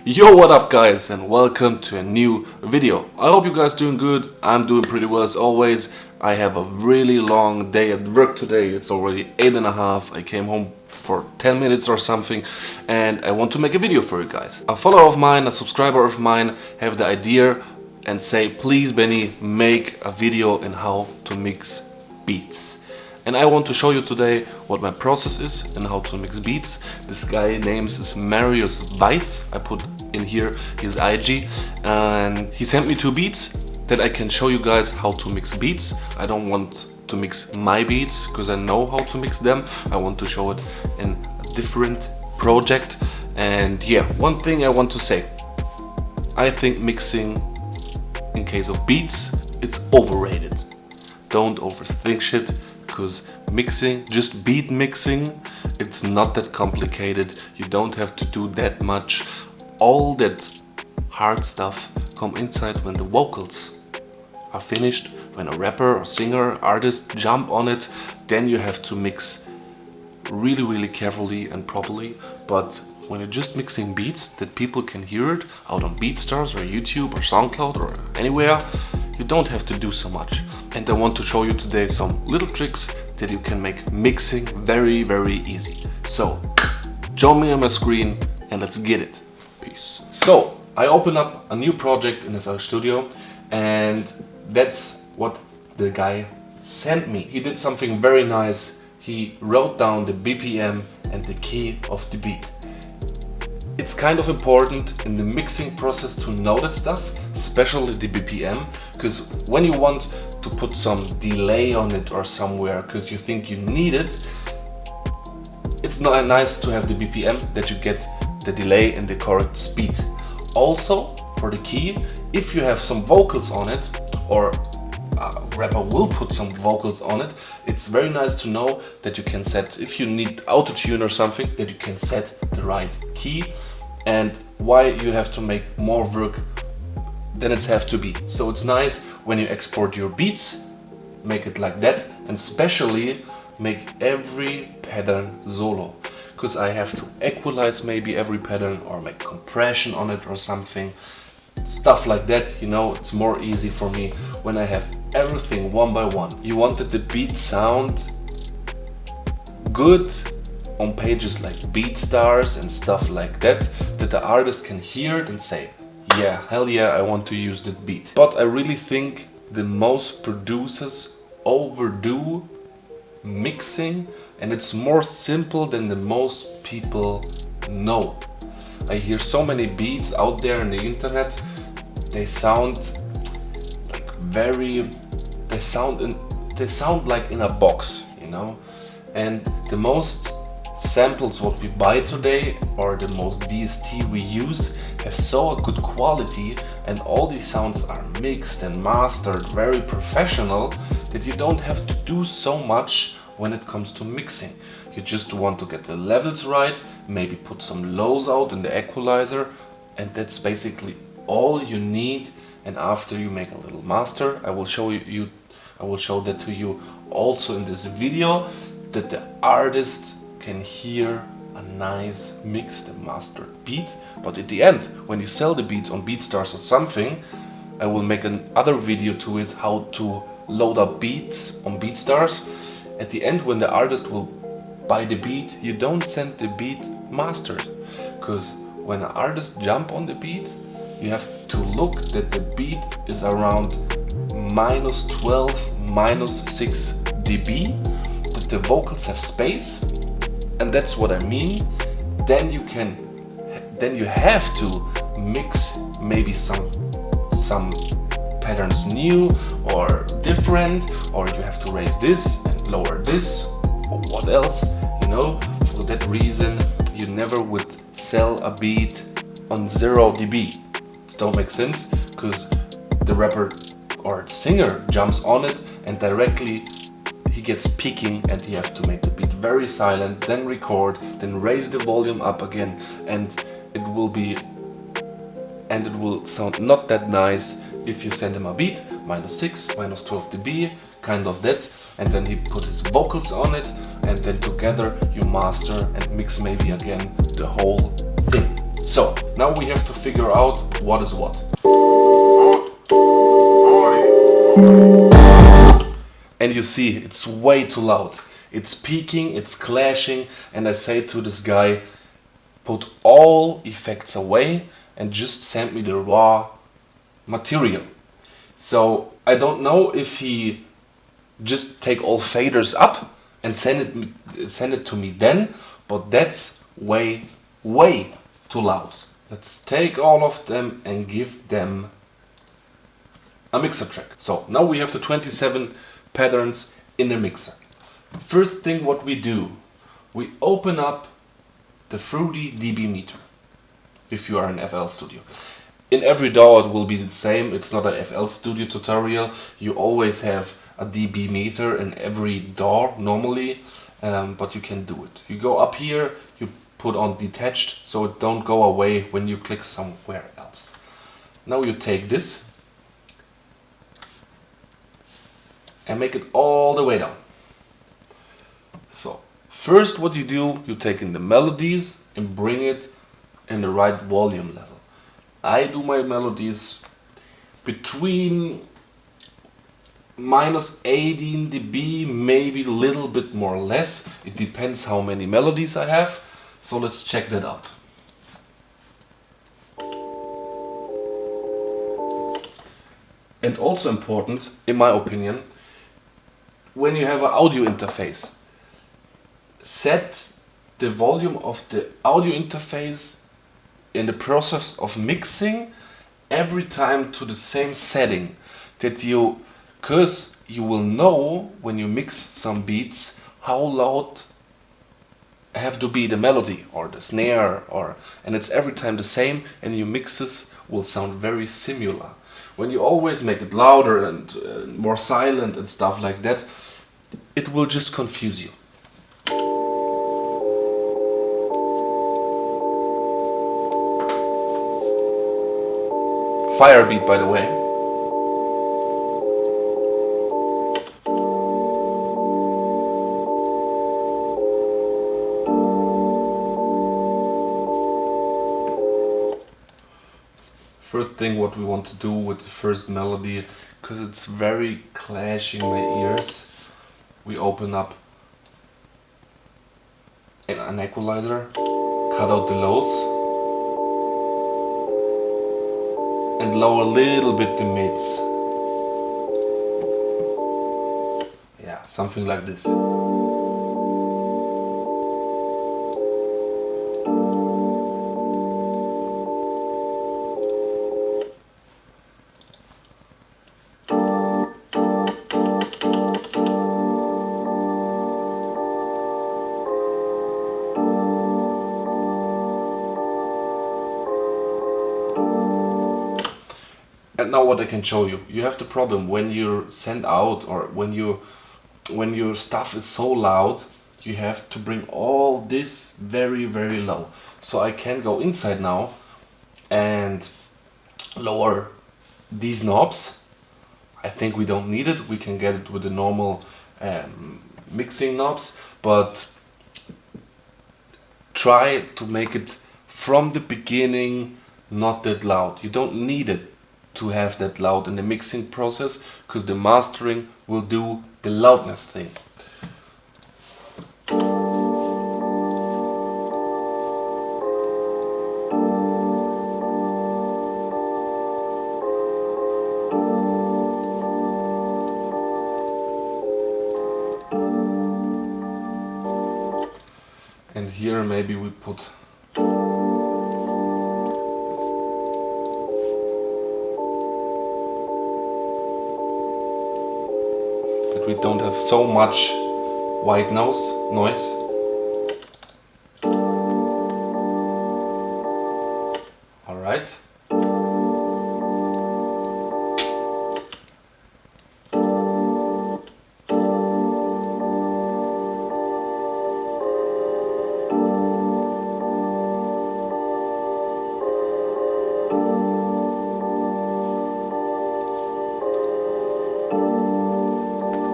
Yo, what up guys, and welcome to a new video. I hope you guys doing good. I'm doing pretty well as always. I have a really long day at work today. It's already 8:30. I came home for 10 minutes or something and I want to make a video for you guys. A follower of mine, a subscriber of mine have the idea and say, please Benny, make a video on how to mix beats. And I want to show you today what my process is and how to mix beats. This guy names is Marius Weiss. I put in here his IG and he sent me 2 beats that I can show you guys how to mix beats. I don't want to mix my beats because I know how to mix them. I want to show it in a different project. And yeah, one thing I want to say. I think mixing in case of beats, it's overrated. Don't overthink shit. Because mixing, just beat mixing, it's not that complicated. You don't have to do that much. All that hard stuff come inside when the vocals are finished, when a rapper or singer, artist jump on it, then you have to mix really carefully and properly. But when you're just mixing beats that people can hear it out on BeatStars or YouTube or SoundCloud or anywhere, you don't have to do so much. And I want to show you today some little tricks that you can make mixing very easy. So, join me on my screen and let's get it. Peace. So, I open up a new project in the Flstudio and that's what the guy sent me. He did something very nice. He wrote down the BPM and the key of the beat. It's kind of important in the mixing process to know that stuff, especially the BPM, because when you want to put some delay on it or somewhere because you think you need it, it's not nice to have the BPM that you get the delay and the correct speed. Also, for the key, if you have some vocals on it or a rapper will put some vocals on it, it's very nice to know that you can set, if you need auto-tune or something, that you can set the right key and why you have to make more work than it have to be. So it's nice when you export your beats, make it like that, and especially make every pattern solo. Because I have to equalize maybe every pattern or make compression on it or something. Stuff like that, you know, it's more easy for me when I have everything one by one. You want that the beat sound good on pages like BeatStars and stuff like that, that the artist can hear it and say, yeah, hell yeah, I want to use that beat. But I really think the most producers overdo mixing and it's more simple than the most people know. I hear so many beats out there on the internet, they sound like they sound like in a box, you know? And the most samples what we buy today or the most VST we use have so good quality and all these sounds are mixed and mastered very professional that you don't have to do so much when it comes to mixing. You just want to get the levels right, maybe put some lows out in the equalizer, and that's basically all you need. And after you make a little master, I will show that to you also in this video, that the artist can hear a nice mixed and mastered beat. But at the end, when you sell the beat on BeatStars or something, I will make another video to it how to load up beats on BeatStars. At the end, when the artist will buy the beat, you don't send the beat mastered, because when an artist jump on the beat, you have to look that the beat is around -12, -6 dB, that the vocals have space. And that's what I mean. Then you have to mix maybe some patterns new or different, or you have to raise this and lower this or what else, you know. For that reason you never would sell a beat on 0 dB. It don't make sense, because the rapper or singer jumps on it and directly he gets peaking and you have to make the beat very silent, then record, then raise the volume up again, and it will sound not that nice if you send him a beat -6, -12 dB, kind of that, and then he put his vocals on it, and then together you master and mix maybe again the whole thing. So now we have to figure out what is what. And you see, it's way too loud. It's peaking, it's clashing, and I say to this guy, put all effects away and just send me the raw material. So I don't know if he just take all faders up and send it to me then, but that's way too loud. Let's take all of them and give them a mixer track. So now we have the 27 patterns in the mixer. First thing what we do, we open up the Fruity dB meter if you are in FL Studio. In every DAW it will be the same. It's not a FL Studio tutorial. You always have a dB meter in every DAW normally, but you can do it. You go up here, you put on detached so it don't go away when you click somewhere else. Now you take this and make it all the way down. So first what you do, you take in the melodies and bring it in the right volume level. I do my melodies between minus 18 dB, maybe a little bit more or less. It depends how many melodies I have. So let's check that out. And also important, in my opinion, when you have an audio interface, set the volume of the audio interface in the process of mixing every time to the same setting, that you, cause you will know when you mix some beats how loud have to be the melody or the snare, and it's every time the same, and your mixes will sound very similar. When you always make it louder and more silent and stuff like that, it will just confuse you. Fire beat, by the way. First thing what we want to do with the first melody, because it's very clashing my ears, we open up an equalizer, cut out the lows, and lower a little bit the mids. Yeah, something like this. And now what I can show you. You have the problem when you send out, or when your stuff is so loud, you have to bring all this very low. So I can go inside now and lower these knobs. I think we don't need it. We can get it with the normal mixing knobs, but try to make it from the beginning not that loud. You don't need it to have that loud in the mixing process, because the mastering will do the loudness thing. And here maybe we put we don't have so much white noise. All right.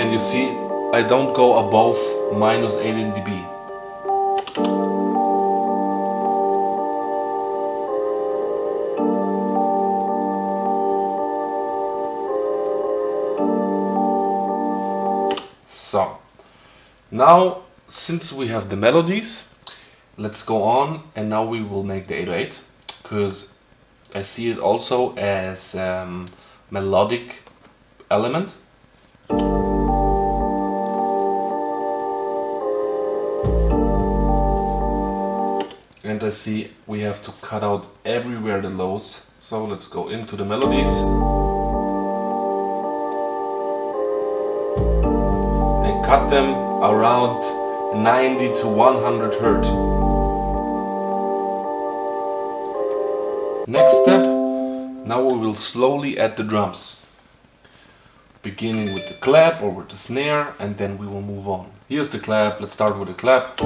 And you see, I don't go above minus 18 dB. Now, since we have the melodies, let's go on, and now we will make the 808, because I see it also as melodic element. And I see we have to cut out everywhere the lows. So let's go into the melodies and cut them around 90 to 100 Hertz. Next step, now we will slowly add the drums. Beginning with the clap or with the snare, and then we will move on. Here's the clap, let's start with the clap.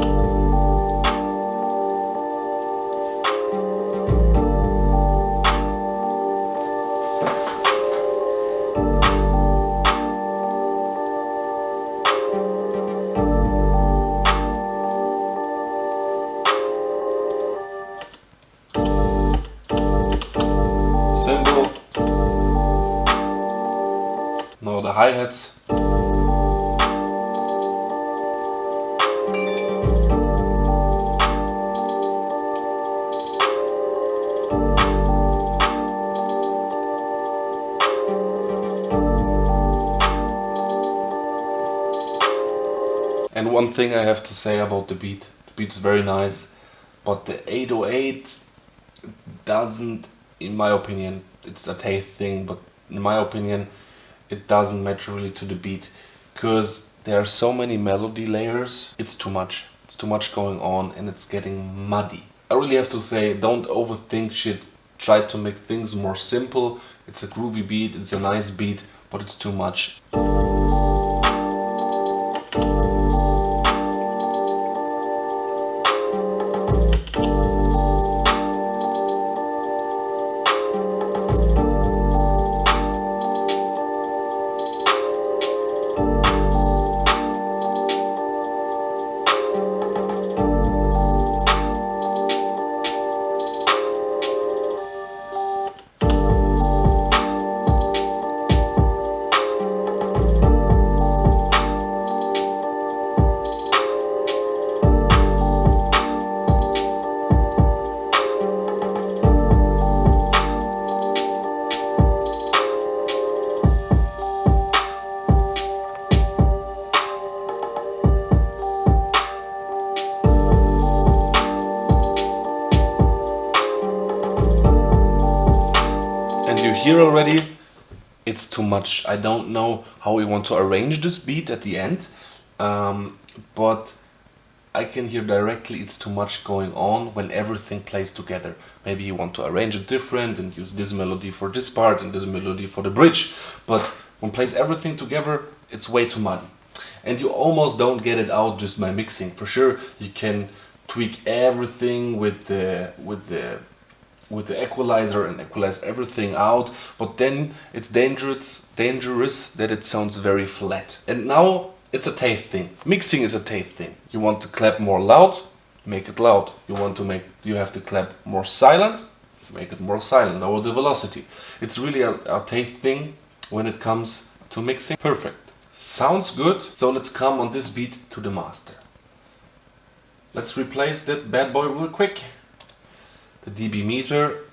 Now the hi-hats. And one thing I have to say about the beat's very nice, but the 808 doesn't, in my opinion, it's a taste thing, but in my opinion, it doesn't match really to the beat, because there are so many melody layers. It's too much. It's too much going on, and it's getting muddy. I really have to say, don't overthink shit. Try to make things more simple. It's a groovy beat, it's a nice beat, but it's too much. Here already, it's too much. I don't know how we want to arrange this beat at the end, but I can hear directly it's too much going on when everything plays together. Maybe you want to arrange it different and use this melody for this part and this melody for the bridge, but when plays everything together, it's way too muddy. And you almost don't get it out just by mixing. For sure, you can tweak everything with the equalizer and equalize everything out, but then it's dangerous that it sounds very flat. And now it's a taste thing. Mixing is a taste thing. You want to clap more loud, make it loud. You have to clap more silent, make it more silent. Lower the velocity. It's really a taste thing when it comes to mixing. Perfect. Sounds good. So let's come on this beat to the master. Let's replace that bad boy real quick. The dB meter,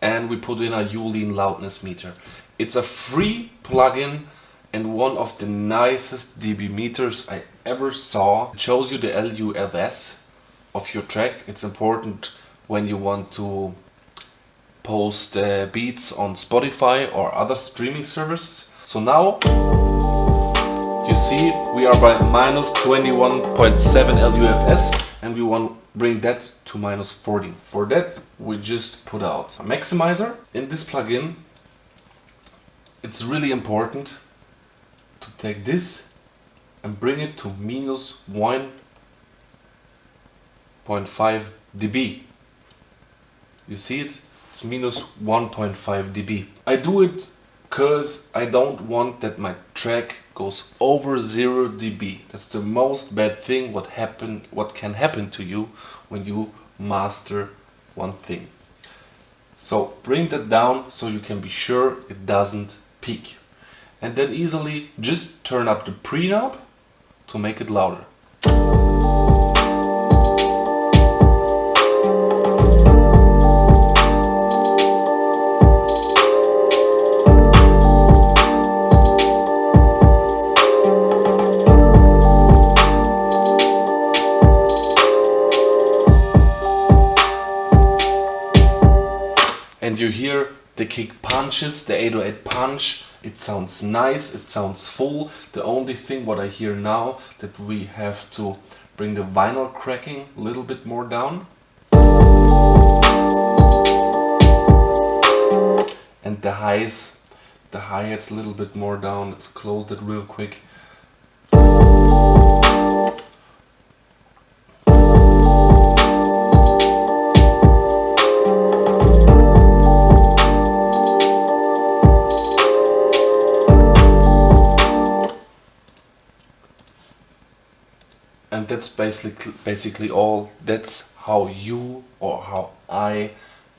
and we put in a Ulean loudness meter. It's a free plugin and one of the nicest dB meters I ever saw. It shows you the LUFS of your track. It's important when you want to post beats on Spotify or other streaming services. So now you see we are by minus 21.7 LUFS, and we want to bring that to minus 14. For that, we just put out a maximizer. In this plugin, it's really important to take this and bring it to minus 1.5 dB. You see it? It's minus 1.5 dB. I do it because I don't want that my track goes over 0 dB. That's the most bad thing what can happen to you when you master one thing. So bring that down so you can be sure it doesn't peak. And then easily just turn up the preamp to make it louder. and you hear the kick punches, the 808 punch. It sounds nice, it sounds full. The only thing what I hear now that we have to bring the vinyl cracking a little bit more down. And the hi-hats a little bit more down. Let's close that real quick. And that's basically all. That's how you or how I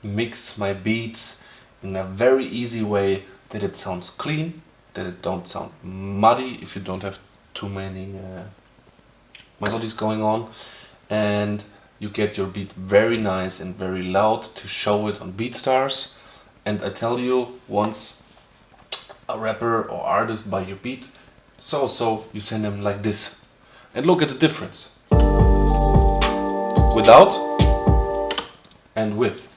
mix my beats in a very easy way, that it sounds clean, that it don't sound muddy if you don't have too many melodies going on, and you get your beat very nice and very loud to show it on BeatStars. And I tell you, once a rapper or artist buy your beat, so you send them like this. And look at the difference. Without and with.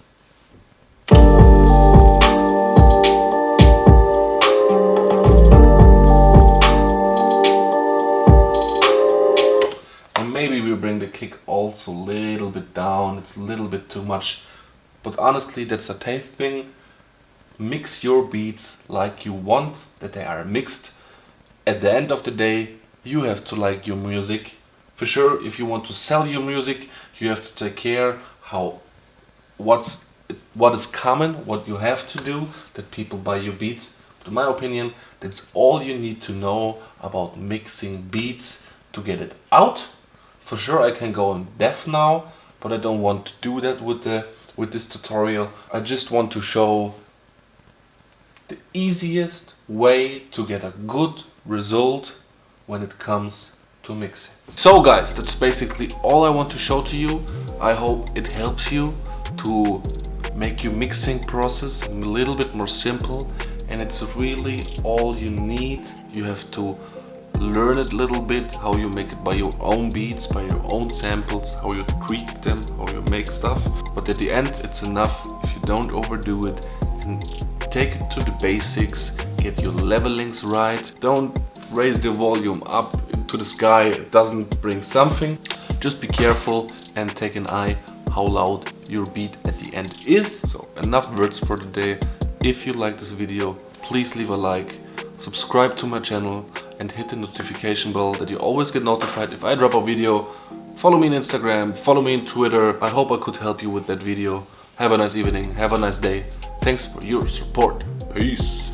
And maybe we bring the kick also a little bit down. It's a little bit too much. But honestly, that's a taste thing. Mix your beats like you want that they are mixed. At the end of the day, you have to like your music. For sure, if you want to sell your music, you have to take care what is common, what you have to do, that people buy your beats. But in my opinion, that's all you need to know about mixing beats to get it out. For sure, I can go in depth now, but I don't want to do that with this tutorial. I just want to show the easiest way to get a good result when it comes to mixing. So guys, that's basically all I want to show to you. I hope it helps you to make your mixing process a little bit more simple, and it's really all you need. You have to learn it a little bit, how you make it by your own beats, by your own samples, how you tweak them, how you make stuff. But at the end, it's enough if you don't overdo it and take it to the basics, get your levelings right. Don't raise the volume up to the sky, it doesn't bring something. Just be careful and take an eye how loud your beat at the end is. So enough words for today. If you like this video, please leave a like, subscribe to my channel and hit the notification bell that you always get notified if I drop a video. Follow me on Instagram, follow me on Twitter. I hope I could help you with that video. Have a nice evening, have a nice day. Thanks for your support. Peace.